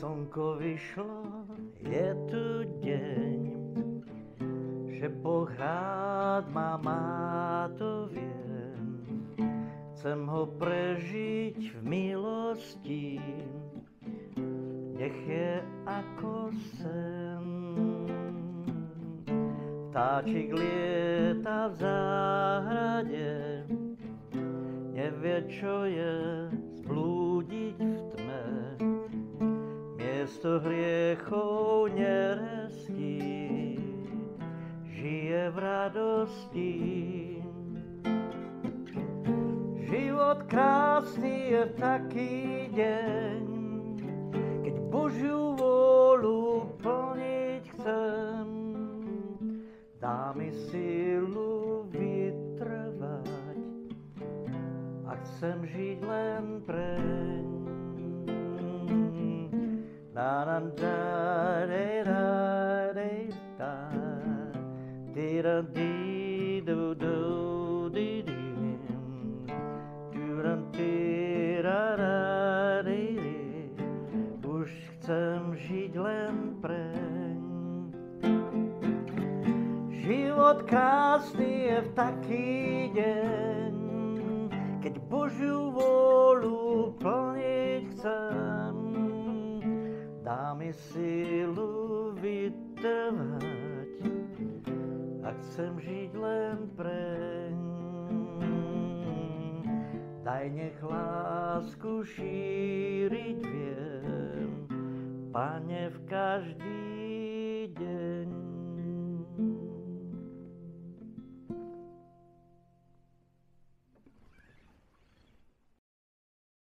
Slnko vyšlo, je tu deň, že Boh rád má, to viem. Chcem ho prežiť v milosti, nech je ako sen. Vtáčik lieta v záhrade, nevie, čo je zblúdiť v tme. Miesto hriechov nerestí, žije v radosti. Život krásny je v taký deň, keď Božiu vôľu plniť chcem. Dá mi silu vytrvať a chcem žiť len preň. Na na da de da de da di da di do do di di du da di da da di di. Už chcem žiť len preň. Život krásny je v taký deň, keď Božiu vôľu plniť chcem. Dá mi silu vytrvať a chcem žiť len preň. Daj, nech lásku šíriť viem, Pane, v každý